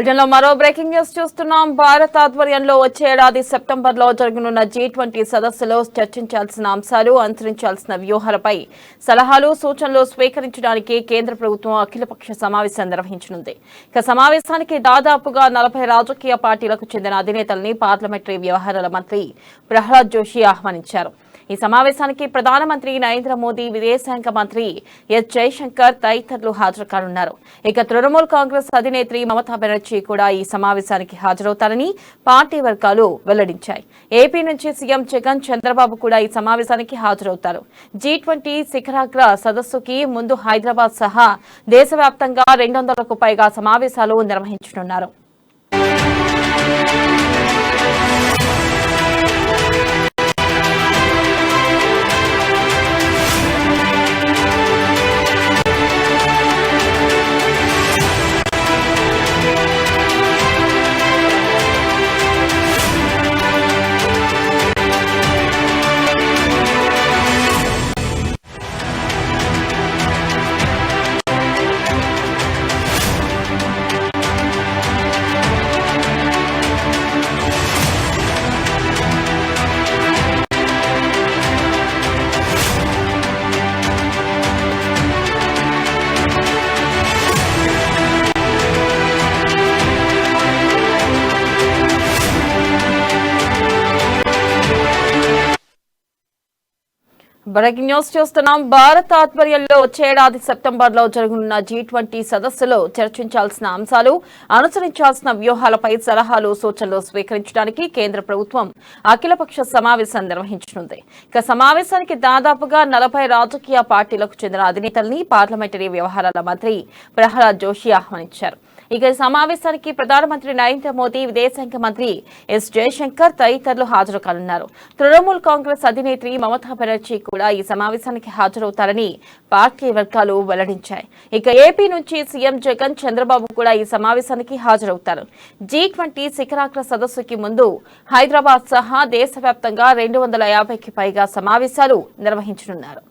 బ్రిటన్లో మరో breaking news చూస్తున్నాం. భారత్ ఆధ్వర్యంలో వచ్చే ఏడాది సెప్టెంబర్లో జరగనున్న G20 సదస్సులో చర్చించాల్సిన అంశాలు, అనుసరించాల్సిన వ్యూహాలపై సలహాలు, సూచనలు స్వీకరించడానికి కేంద్ర ప్రభుత్వం అఖిలపక్ష సమావేశం నిర్వహించనుంది. ఇక సమావేశానికి దాదాపుగా 40 రాజకీయ పార్టీలకు చెందిన అధినేతల్ని పార్లమెంటరీ వ్యవహారాల మంత్రి ప్రహ్లాద్ జోషి ఆహ్వానించారు. ఈ సమావేశానికి ప్రధానమంత్రి నరేంద్ర మోదీ, విదేశాంగ మంత్రి ఎస్ జయశంకర్ తదితరులు హాజరు కానున్నారు. ఇక తృణమూల్ కాంగ్రెస్ అధినేత్రి మమతా బెనర్జీ కూడా ఈ సమావేశానికి హాజరవుతారని పార్టీ వర్గాలు వెల్లడించాయి. ఏపీ నుంచి సీఎం జగన్, చంద్రబాబు కూడా ఈ సమావేశానికి హాజరవుతారు. G20 శిఖరాగ్ర సదస్సుకి ముందు హైదరాబాద్ సహా దేశవ్యాప్తంగా 200కు పైగా సమావేశాలు నిర్వహించనున్నారు. బ్రేకింగ్ న్యూస్ చూస్తున్నాం. భారత్ ఆధ్వర్యంలో వచ్చే ఏడాది సెప్టెంబర్లో జరగనున్న G20 సదస్సులో చర్చించాల్సిన అంశాలు, అనుసరించాల్సిన వ్యూహాలపై సలహాలు, సూచనలు స్వీకరించడానికి కేంద్ర ప్రభుత్వం అఖిలపక్ష సమావేశం నిర్వహించనుంది. ఇక సమావేశానికి దాదాపుగా 40 రాజకీయ పార్టీలకు చెందిన అధినేతల్ని పార్లమెంటరీ వ్యవహారాల మంత్రి ప్రహ్లాద్ జోషి ఆహ్వానించారు. ఇక ఈ సమావేశానికి ప్రధానమంత్రి నరేంద్ర మోదీ, విదేశాంగ మంత్రి ఎస్ జయశంకర్ తదితరులు హాజరు కానున్నారు. తృణమూల్ కాంగ్రెస్ అధినేత్రి మమతా బెనర్జీ కూడా ఈ సమావేశానికి హాజరవుతారని పార్టీ వర్గాలు వెల్లడించాయి. ఇక ఏపీ నుంచి సీఎం జగన్, చంద్రబాబు కూడా ఈ సమావేశానికి హాజరవుతారు. G20 శిఖరాగ్ర సదస్సుకి ముందు హైదరాబాద్ సహా దేశవ్యాప్తంగా 250కి పైగా సమావేశాలు నిర్వహించనున్నారు.